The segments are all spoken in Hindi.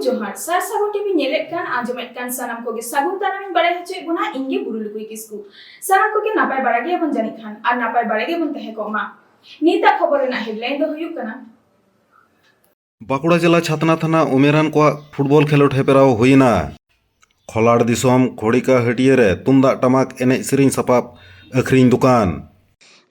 Johar, Sagun TV nyelek kan anjumet kan sanam koge Sagun tanam bare hece guna inge BURULUKUI KISKU. Sanam koge napai barage abon jani khan ar napai barage abon tehe koma. Nita khobor na headline do huyuk kana. Bankura जिला छातना थाना उमेरान को फुटबॉल खेलोट हेपराव हुईना खोलार दिसम खorika hatya रे tumdak tamak एने सेरिंग सपाप akhrin dokan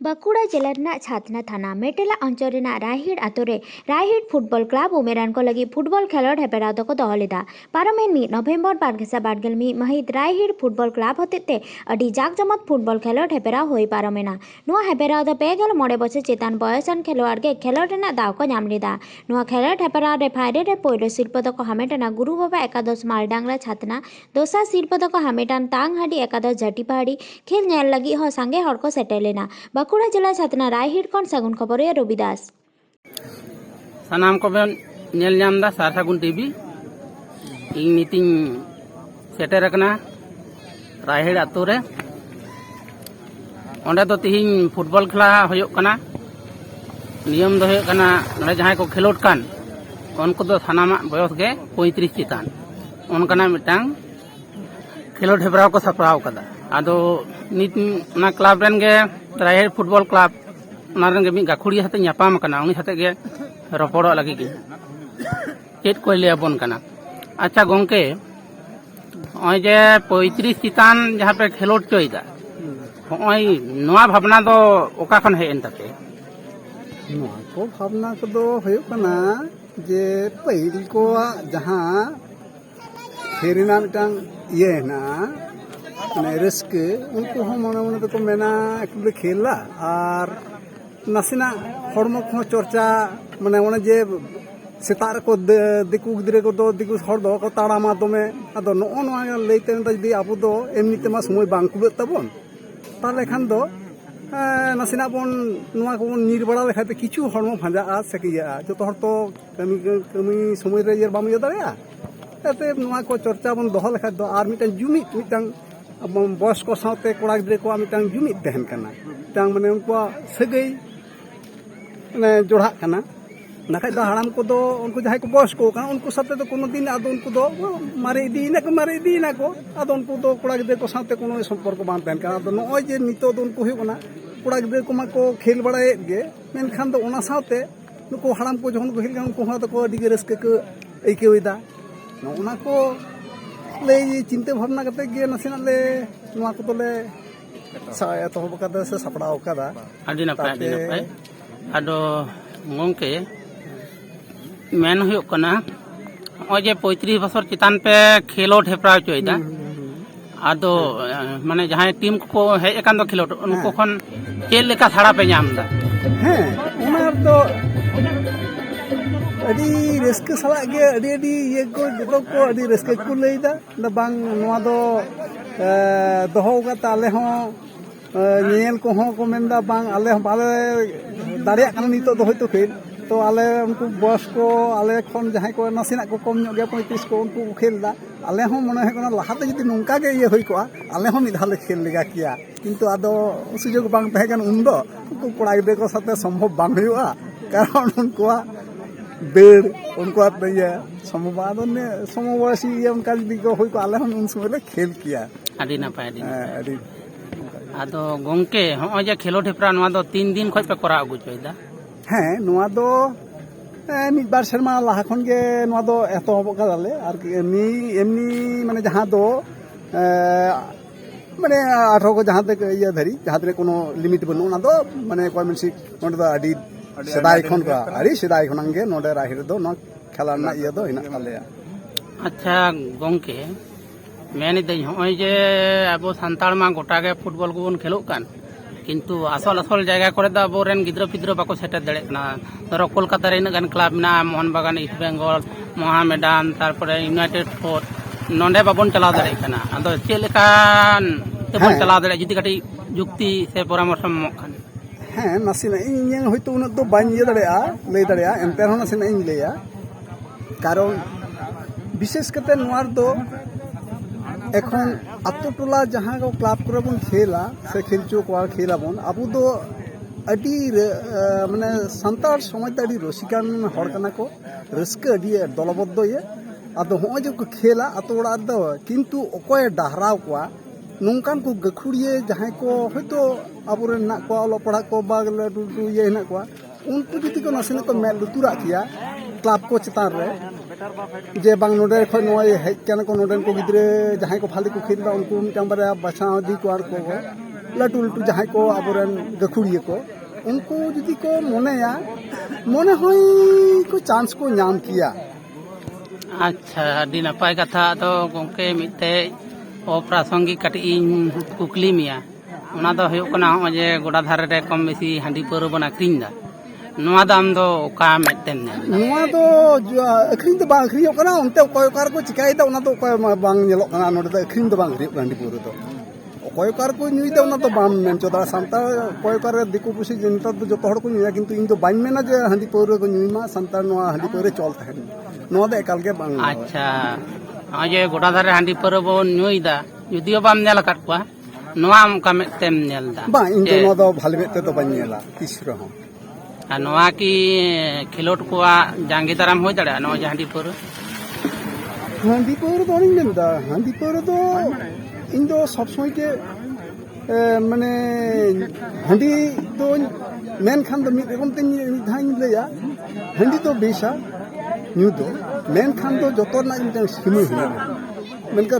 बांकुड़ा जिला छातना थाना मेटेला अंचल रायहिड़ आतोरे रायहिड़ फुटबॉल क्लब उमेरान को लगी फुटबॉल खेलोट हेपराव दको दहलेदा पारमेन 1 नवेम्बर 2021 महित रायहिड़ फुटबॉल क्लब हतेते अडी जाकजमक फुटबॉल खेलोट हेपराव होई पारमेना नुआ हेपराव द 2 बछर चेतान बयसन खेलोयाड़ के खेलोट रेना दाव को नाम लेदा नुआ खेलोट हेपराव रे फाइनल रे पहिलो शिल्प दको हामेटना गुरु बाबा एकादश मालडांगरा छातना दोसा शिल्प दको हामेटान तांगहाडी एकादश झटीपहाड़ी खेल नेल लगी हो सांगे हड़ को सेटेलेना बांकुड़ा जिला छातना रायहिड़ कौन सागुन खबर रविदास सानाम को नेल नामदा सागुन टीवी इन नीतिंग सेटर रखना रायहिड़ आतु रे ओंडे तो तिहिं फुटबॉल खेला होयो कना नियम दो होयो कना नडे जहां को खेलोट कान उनको दो सानामा बयस गे 35 चितान उनकना मिटांग खेलोट हेबराव को सपराव कदा आदो नित ना क्लब रेन गे रायहिड़ फुटबॉल क्लब नारन गे मी गाखुड़ी हाते न्यापाम कना उनी हाते गे रपड़ो लगी गे चेत को ले अबन कना अच्छा गोंके ओय जे 35 चितान जहां पे खेलोट चोइदा ओय नोआ भावना दो ओका खन हे एंताते नोआ को भावना को दो होयो कना जे पहिल को जहां खेरिना मिटांग ये ना रस्के उनको मन मन तो मेना एक खेला और नासिना हड़मो को चर्चा माने ओने जे सेतार को दिकु गिद्रे को दो दिकु हड़ दो को ताड़ामा दमे आदो नो नोआ लैते जदि आबो दो एमनी तेमा समय बांग कुबे ताबोन ताले खान दो नासिना बन नोआ को नीर बड़ा लेखाते किछु हड़मो भांजा सेकिया जतो हड़ तो कमी समय रे ये बाम दाड़िया ताते नोआ को चर्चा बन दोह लेखा दो आर मिटन जुमित मिटन बयस को साथे कोड़ा गिद्रे को मिटन जुमित तहन कना मिटन माने उनको सगई माने जोड़ा कना नाखाय दो हाड़ाम को दो उनको जहां को बयस को कना उनको साथे तो कोनो दिन आदो उनको दो मारे इदीना को आदो उनको दो कोड़ा गिद्रे को साथे कोनो संपर्क बान तहन कना तो नय जे नितो दो उनको हुयो कना कोड़ा गिद्रे को मा को खेल बड़ाए गे मेनखान दो ओना साथे नुको हाड़ाम को जहन को खेल उनको हा को अडी रस्के को आइकेवेदा ओना को ले चिंता भावना करते गे नसेना ले नोआ को तोले एतहब कदा से सपड़ाव कदा आदि नपाय आदो गोंके मेन हुयो कना ओय जे 35 बछर चितान पे खेलोट हेपराव चोइदा आदो माने जहां टीम को हेज अकान दो खेलोट उनको खन चेल लेका थाड़ा पे नामदा हैं ओना तो अडी रिस्क सला गे अडी ये को जतो को अडी रिस्क को लेदा द बांग नोआ दो दोहो का ताले हो नेल को हो को मेंदा बांग आले बाले दाड़िया कना नितो दो होयतो खेल तो आले उनको बॉस को आले खन जहां को नसिना को कम ᱧᱚᱜ गया 35 को उनको खेलदा आले हो मने है कोना लाहाते जदि नोंका गे ये होई को आले हो मिधाले खेल लेगा किया किंतु आदो सुजोग बांग तहे कन उन्दो उनको कोड़ा गिदे को साथे संभव बांग हुआ कारण उनको बेड़ उनको ये समवाद ने समवासी ये उनका दिगो होई को आले उन समय खेल किया आदि नपाय आदि आदो गोंके हो जे खेलोट हेपरा नोआ दो 3 दिन खय पे करा अगु चोइदा हैं नोआ दो मिद बार शर्मा लाहा खन गे नोआ दो एतहब कदाले आर एमनी माने जहां दो माने 18 को जहां तक ये धरी जहां तक कोनो लिमिट बनो ना दो माने कोई मनसी नोंडे दो आदि सदाई खन का अरे सदाई खनंगे नोडे राहिर दो न खेला ना ये दो हिना आलेया अच्छा गोंके मेन दई होय जे अब संताल मा गोटा गे फुटबॉल को बन खेलो कान किंतु असल जगह करे दा अब रेन गिद्रो पिद्रो बाको सेटर दड़े ना धरो कोलकाता रे इनगान क्लब ना मोहन बागान ईस्ट बेंगल मोहामेडान तारपरे यूनाइटेड फोर्ट नोंडे बाबन चलाव दड़े कना आदो चेलेकान तेबन चलाव दड़े जदी कटी जुक्ति से परामर्श मो खान हैं नसीना इन होयतो उन दो बाñ ये दड़ेया ले दड़ेया एंते हो नसीना इन लेया कारण विशेष करते नोआर दो एखन आतो टोला जहां को क्लब करे बन खेला से खेलचो को खेला बन अबु दो अडी माने संतार समाज दा अडी रसिकान हड़ कना को रस्क अडी दलबद्ध ये आदो होय जो को खेला अतो ओड़ा दो किंतु ओकोय डहराव कोआ नोंकान को गखुड़िए जहां को होयतो आबोरे ना को ऑलो पढ़ा को बाग लडू ये ना को उनको जुदी को नसेन को मेल लुतुरा किया क्लब को चितार रे जे बांग नोडे खो नोय हेज कान को नोडन को गिद्रे जहां को फाली को खेलबा उनको मिटांग बारे बचा दी को आर को लटू लटू जहां को आबोरन गखुड़िए को उनको जुदी को मोनेया मोने होय को चांस को नाम किया। अच्छा अभी नपाय कथा तो गोंके मिते अप्रासंगिक कटी कुकली मिया ओना दो हुयो कना हो जे गोडा धारे रे कम बेसी हांडी पारो बन आखरिन दा नोआ दाम दो ओका मेटेन नोआ दो आखरिन तो बांग आखरियो कना उनते कोय कार को चिकाय दा ओना तो कोय बांग नेलो कना नोडे दो आखरिन तो बांग आखरियो हांडी पारो तो कोय कार को नुई दा ओना तो बाम मेन चोदा सांता कोय कार दिकु पुसी जनता तो जो हड़ को नुया किंतु इन तो बाइन मेना जे हांडी पारो को नुईमा सांता नोआ हांडी पारो चल तहन नोआ दो एकाल के बांग। अच्छा आजे गोडा धारे हांडी पारो बोन नुई दा जुदियो बाम नेल काट कोआ नोआ का मेटेम नेल दा बा इन तो नोआ दो भाले मेते तो बाइन नेला तीसरो हो आ नोआ की खेलोट कोआ जांगी दाराम होय दाड़ा नोआ हांडी पारो दो नहीं लेंदा हांडी पारो दो इन दो सब समय के माने हांडी दो मेन खान दो मिद रकम ते धाइन लेया हांडी तो बेसा न्यू दो मेन खान दो जतो ना मिटन सिमी हुआ मेनका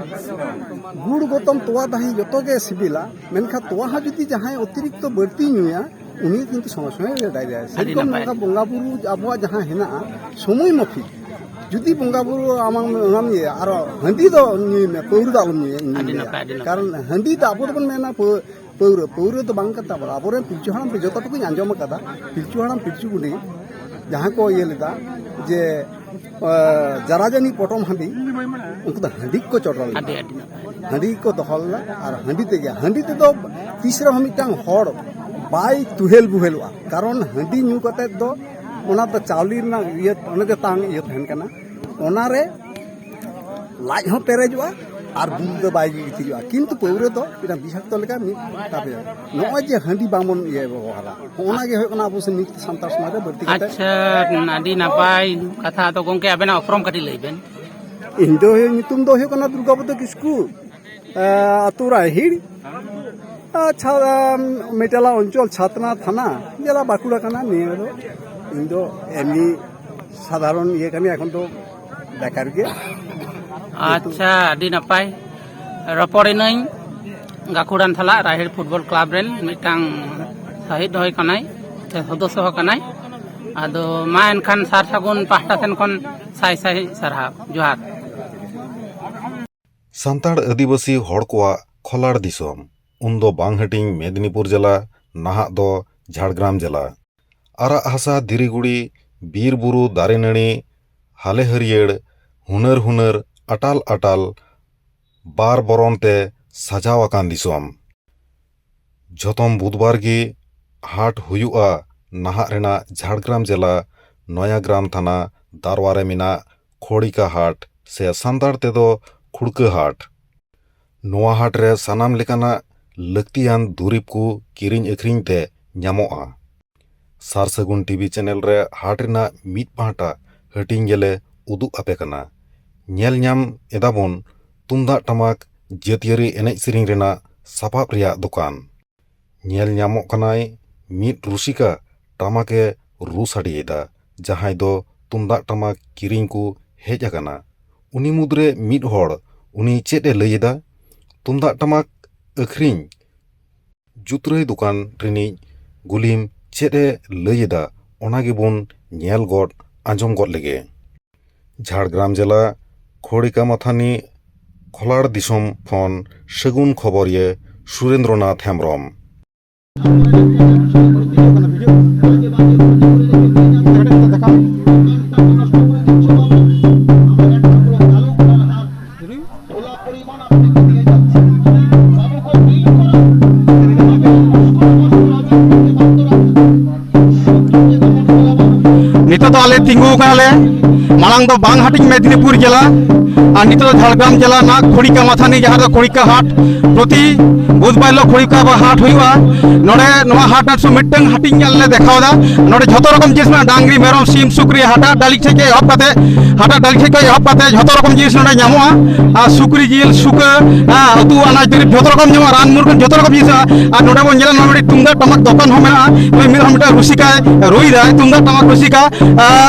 गुड़ गोतम तोवा दाही जतो के सिबिला मेनका तोवा हा जुदी जहां अतिरिक्त बढ़ती नुया उनी किंतु समस्या रे डायरिया सेरकम नका बंगा बुरु आबवा जहां हेना समय मफी जुदी बंगा बुरु आमांग नाम ये आरो हंदी दो नी में पौर दा उनी कारण हंदी दा आबो बन मेना पौर तो बांग कता बड़ा आबोरे पिलचु हाम पे जतो टुकुन आंजम कदा पिलचु हाम पिलचु गुडी जहां को ये लेदा जे जराजनी पटम हंदी उनको तो हंडी को चोटल हंडी को दहलला और हंडी ते गया हंडी ते दो तीसरा हम मिटांग हड़ बाय तुहेल बुहेलवा कारण हंडी न्यू कते दो ओना तो चावली ना ये ओने के तांग ये तहन कना ओना रे लाज हो पेरेजवा और बुल दो बाय गितिजवा किंतु पौरे तो इना बिषाक्त लेका मि तापे नोय जे हंडी बामन ये व्यवहारा ओना गे होय कना अबो से निक संतार समाज रे बर्ती कते। अच्छा नाडी नापाय कथा तो गोंके आबेना अफ्रम कटी लइबेन इन दो नितुम दो होय कना दुर्गापद किस्कू अतुरा हिड़ अच्छा मेटेला अंचल छातना थाना जेला बाकुड़ा कना निये दो इन दो एमनी साधारण ये कनी এখন तो बेकार के। अच्छा अभी नपाय रपड़े नई गाकुड़ान थाला राहेड़ फुटबॉल क्लब रेन मिटांग शहीद होय कनाय सदस्य हो कनाय आदो मा एनखान सार सागुन पाहटा सेन खन साय साय सारहा जोहार। सान्ताड़ आदिवासी हड़ कोआ खोलार दिसोम उन्दो बांग हटिंग मेदिनीपुर जिला नाहा दो झाड़ग्राम जिला आरा हासा दिरीगुड़ी बीर बुरु दारे नड़ी हाले हरियर हुनर हुनर अटाल अटाल बार बरनते सजाव आकान दिसोम झोतम बुधवार गी हाट हुयुआ नाहा रेना झाड़ग्राम जिला नयाग्राम थाना दारवारे मिना खोड़िका हाट से सान्ताड़ तेदो खुड़का हाट नोआ हाट रे सानाम लेकाना लक्तियान दुरिब को किरिंग अखरिंग ते ᱧᱟᱢᱚᱜᱼᱟ। सार सगुन टीवी चैनल रे हाट रेना मिद पाहटा हटिंग गेले उदुग आपे कना नेल ᱧᱟᱢ एदाबन तुमदाग टमाक जातियारी एनेज सेरिंग रेना सापाब रिया दोकान नेल ᱧᱟᱢᱚᱜ कनाय मिद रुसिका टमाके रु साडियेदा जहां दो तुमदाग टमाक किरिंग को हेज आकाना उनी मुद्रे मिद हड़ उनी चेद ए लैदा तुमदाग टमाक अखरिंग जुतराय दुकान रिनी गुलिम चेद ए लैदा ओना गेबोन नेल गड आंजम गड लेगे। झाड़ग्राम जिला खोड़िका माथानी खोलार दिसम फन सगुन खबर ये सुरेंद्रनाथ हेम्ब्रम। नितो तो आले तिंगु काले मालांग तो बांग हटिंग मेदिनीपुर जिला আর নিত ঝাড়গ্রাম জেলা না খড়িকা মাথানি যাহার খড়িকা হাট প্রতি বুধবার হিलोᱜ খড়িকা হাট ᱦᱩᱭᱩᱜᱼᱟ ᱱᱚᱰᱮ ᱱᱚᱣᱟ ᱦᱟᱴ ᱨᱮ ᱢᱤᱫᱴᱟᱝ ᱦᱟᱹᱴᱤᱧ ᱧᱮᱞ ᱫᱮᱠᱷᱟᱣ ᱫᱟ ᱱᱚᱰᱮ ᱡᱷᱚᱛᱚ ᱨᱚᱠᱚᱢ ᱡᱤᱱᱤᱥ ᱢᱮᱱᱟᱜᱼᱟ ᱰᱟᱝᱨᱤ ᱢᱮᱨᱚᱢ ᱥᱤᱢ ᱥᱩᱠᱨᱤ ᱦᱟᱴᱟ ᱰᱟᱹᱞᱤ ᱴᱷᱮᱡ ᱮᱦᱚᱵ ᱠᱟᱛᱮ ᱡᱷᱚᱛᱚ ᱨᱚᱠᱚᱢ ᱡᱤᱱᱤস ᱱᱚᱰᱮ ᱧᱟᱢᱚᱜᱼᱟ ᱟᱨ ᱥᱩᱠᱨᱤ ᱡᱤᱞ ᱥᱩᱠᱟᱹ ᱩᱛᱩ ᱟᱱᱟᱡ ᱫᱩᱨᱤᱵ ᱡᱷᱚᱛᱚ ᱨᱚᱠᱚᱢ ᱧᱟᱢᱚᱜᱼᱟ ᱨᱟᱱ ᱢᱩᱨᱜᱟᱹᱱ ᱡᱷᱚᱛᱚ ᱨᱚᱠᱚᱢ ᱡᱤᱱᱤস ᱟᱨ ᱱᱚᱰᱮ ᱵᱚᱱ ᱧᱮᱞᱟ ᱱᱚᱰᱮ ᱛᱩᱢᱫᱟᱜ ᱴᱟᱢᱟᱠ ᱫᱚᱠᱟᱱ ᱦᱚᱸ ᱢᱮᱱᱟᱜᱼᱟ ᱢᱤᱫ ᱦᱚᱲ ᱢᱤᱫᱴᱟᱝ ᱨᱩᱥᱤᱠᱟᱭ ᱨᱩᱭᱫᱟᱭ ᱛᱩᱢᱫᱟᱜ ᱴᱟᱢᱟᱠ ᱨᱩᱥᱤᱠᱟ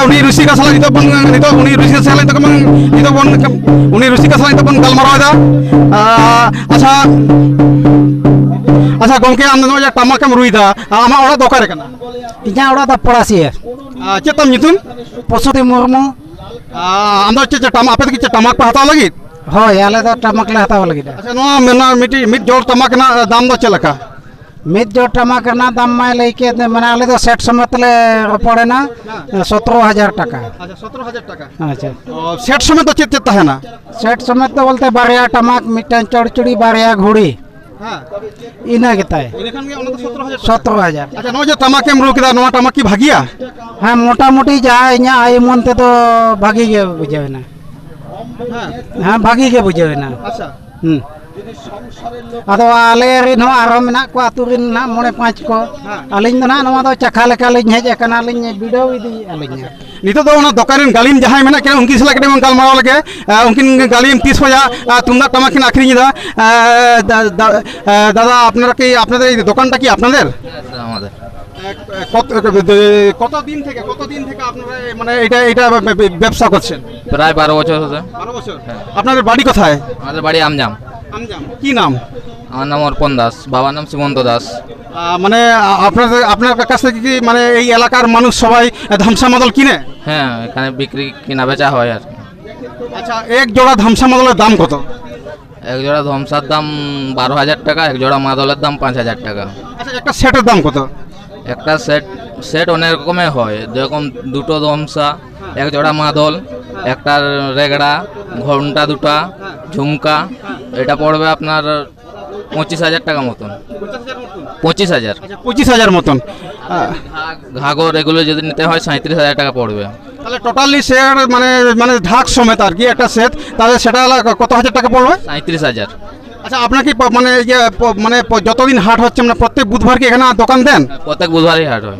ᱩᱱᱤ ᱨᱩᱥᱤᱠᱟ ᱥᱟᱞᱟᱜ ᱩᱱᱤ ᱨᱩᱥᱤᱠᱟ ᱥᱟᱞᱟᱜ ᱩᱱᱤ ᱨᱩᱥᱤᱠᱟ ᱥᱟᱞᱟᱜ ᱱᱤᱛᱚᱜ ᱵᱚᱱ ᱜᱟᱞᱢᱟᱨᱟᱣ ᱮᱫᱟ ᱟᱪᱪᱷᱟ ᱟᱪᱪᱷᱟ ᱜᱚᱝᱠᱮ ᱟᱢ ᱱᱚᱜᱼᱚᱭ ᱡᱮ ᱴᱟᱢᱟᱠᱮᱢ ᱨᱩᱭᱫᱟ ᱟᱢᱟᱜ ᱚᱲᱟᱜ ᱫᱚ ᱚᱠᱟᱨᱮ ᱠᱟᱱᱟ? ᱤᱧᱟᱹᱜ ᱚᱲᱟᱜ ᱫᱚ ᱯᱚᱲᱟᱥᱤᱭᱟᱹ ᱪᱮᱫ ᱛᱟᱢ ᱧᱩᱛᱩᱢ? ᱯᱚᱥᱩᱫᱤ ᱢᱩᱨᱢᱩ ᱟᱢ ᱫᱚ ᱪᱮᱫ ᱴᱟᱢᱟᱠ ᱟᱯᱮ ᱫᱚ ᱪᱮᱫ ᱴᱟᱢᱟᱠ ᱯᱮ ᱦᱟᱛᱟᱣ ᱞᱟᱹᱜᱤᱫ? ᱦᱳᱭ ᱟᱞᱮ ᱫᱚ ᱴᱟᱢᱟᱠ ᱞᱮ ᱦᱟᱛᱟᱣ ᱞᱟᱹᱜᱤᱫ ᱟᱪᱪᱷᱟ ᱱᱚᱣᱟ ᱢᱤᱫ ᱡᱳᱲ ᱴᱟᱢᱟᱠ ᱨᱮᱱᱟᱜ ᱫᱟᱢ ᱫᱚ ᱪᱮᱫ ᱞᱮᱠᱟ? ᱢᱤᱫ ᱡᱳᱲ ᱴᱟᱢᱟᱠ ᱨᱮᱱᱟᱜ ᱫᱟᱢ ᱢᱟᱭ ᱞᱟᱹᱭ ᱠᱮᱫ ᱢᱟᱱᱮ ᱟᱞᱮ ᱫᱚ ᱥᱮᱴ ᱥᱚᱢᱮᱛ ᱞᱮ ᱨᱚᱯᱚᱲᱮᱱᱟ 17,000 টাকা আচ্ছা 17,000 টাকা আচ্ছা সেট সমেত তো চেত তাহেনা সেট সমেত তো বলতে বারয়া টামাক মিটান চড়চড়ি বারয়া ঘুড়ি হ্যাঁ ইনা গেতায় এখান থেকে অন্য 17,000 17,000 আচ্ছা নয় যে টামাকেম রু কেদা নোয়া টামাক কি ভাগিয়া হ্যাঁ মোটামুটি যা ইᱧᱟ আই মনতে তো ভাগি গে বুঝাবেনা হ্যাঁ হ্যাঁ ভাগি গে বুঝাবেনা আচ্ছা হুম আদো আলে রিন হো আরো মেনা কো আতু রিন না মনে পাঁচ কো আলিñ ᱫᱚ ᱱᱚᱣᱟ ᱫᱚ ᱪᱟᱠᱷᱟ ᱞᱮᱠᱟ ᱞᱤᱧ ᱦᱮᱡ ᱟᱠᱟᱱᱟ ᱞᱤᱧ ᱵᱤᱰᱟᱹᱣ ᱤᱫᱤᱭᱮᱜᱼᱟ ᱞᱤᱧ নিতো তো ওনা দোকানের গালিম যাহাই মেনা কেন উনকি সালা কেটে গালমারাও লাগে উনকিন গালিম 30 হাজার তুমদাক টামাক কিনা আখরিং দা দাদা আপনারা কি আপনাদের এই দোকানটা কি আপনাদের? আমাদের কতদিন থেকে আপনারা মানে এটা ব্যবসা করছেন? প্রায় 12 বছর হচ্ছে 12 বছর আপনাদের বাড়ি কোথায়? আমাদের বাড়ি আমজাম কি নাম? আমার নাম অর্পণ দাস বাবার নাম সীমন্ত দাস মানে আপনার কাছ থেকে কি মানে এই এলাকার মানুষ সবাই ধামসা মাদল কিনে? হ্যাঁ এখানে বিক্রি কিনা বেচা হয় আর কি আচ্ছা এক জোড়া ধামসা মাদলের দাম কত? এক জোড়া ধমসার দাম 12,000 টাকা এক জোড়া মাদলের দাম 5,000 টাকা আচ্ছা একটা সেটের দাম কত? একটা সেট অনেক রকমের হয় যেরকম দুটো ধমসা এক জোড়া মাদল একটা রেগড়া ঘন্টা দুটা ঝুমকা এটা পড়বে আপনার 25,000 টাকা মতন 25,000 25,000 মতন ঘাগর এগুলো যদি নিতে হয় 37,000 টাকা পড়বে তাহলে টোটালি সেট মানে ধাক সমেত আর কি একটা সেট তাহলে সেটা কত হাজার টাকা পড়বে? 37,000 আচ্ছা আপনার কি মানে মানে যতদিন হাট হচ্ছে মানে প্রত্যেক বুধবার কি এখানে দোকান দেন? প্রত্যেক বুধবারই হাট হয়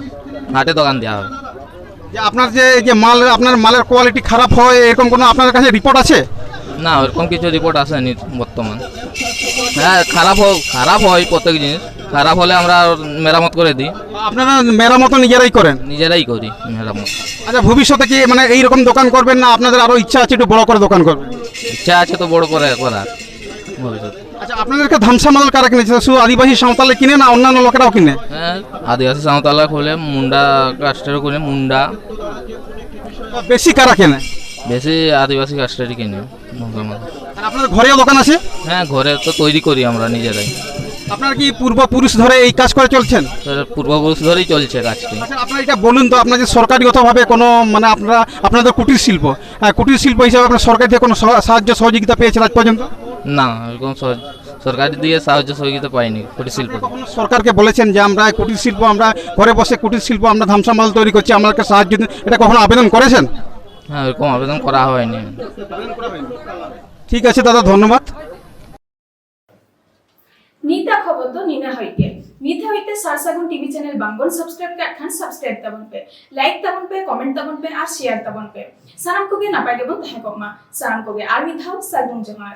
হাটে দোকান দেওয়া হয় যে আপনার যে মাল আপনার মালের কোয়ালিটি খারাপ হয় এরকম কোনো আপনার কাছে রিপোর্ট আছে? না ওরকম কিছু রিপোর্ট আসেনি বর্তমান হ্যাঁ খারাপ হয় প্রত্যেক জিনিস খারাপ হলে আমরা মেরামত করে দিই আপনারা মেরামত নিজেরাই করেন? নিজেরাই করি মেরামত আচ্ছা ভবিষ্যতে কি মানে এইরকম দোকান করবেন না আপনাদের আরো ইচ্ছা আছে একটু বড় করে দোকান করবেন? ইচ্ছা আছে তো বড় করে করার ভবিষ্যতে আচ্ছা আপনাদেরকে ধামসা মাদল কারা কিনেছে শুধু আদিবাসী সাঁওতালে কিনে না অন্যান্য লোকেরাও কিনে? হ্যাঁ আদিবাসী সাঁওতালা খুলে মুন্ডা কাস্টেরও কিনে মুন্ডা বেশি কারা কেনে? বেশি আদিবাসী কাস্টেরই কিনে আর আপনাদের ঘরেও দোকান আছে? হ্যাঁ ঘরে তো তৈরি করি আমরা নিজেরাই আপনারা কি পূর্বপুরুষ ধরে এই কাজ করে চলছেন? পূর্বপুরুষ ধরেই চলছে কাজটি আচ্ছা আপনারা এটা বলুন তো আপনার যে সরকারিগতভাবে কোনো মানে আপনাদের কুটির শিল্প হিসাবে আপনার সরকার থেকে কোনো সাহায্য সহযোগিতা পেয়েছেন আজ পর্যন্ত? না এরকম সরকারি দিয়ে সাহায্য সহযোগিতা পাইনি কুটির শিল্প সরকারকে বলেছেন যে আমরা কুটির শিল্প আমরা ঘরে বসে কুটির শিল্প আমরা ধামসা মাদল তৈরি করছি আমাদেরকে সাহায্য দিন এটা কখনো আবেদন করেছেন? হ্যাঁ এরকম আবেদন করা হয়নি ঠিক আছে দাদা ধন্যবাদ नीता खबर तो नीना होइते सारसागुन टीवी चैनल बांगबन सब्सक्राइब का खान सब्सक्राइब तबन पे लाइक तबन पे कमेंट तबन पे और शेयर तबन पे सानाम कोगे नापाय गेबन तहे कोमा सानाम कोगे आर मिथाव सागुन जोहार।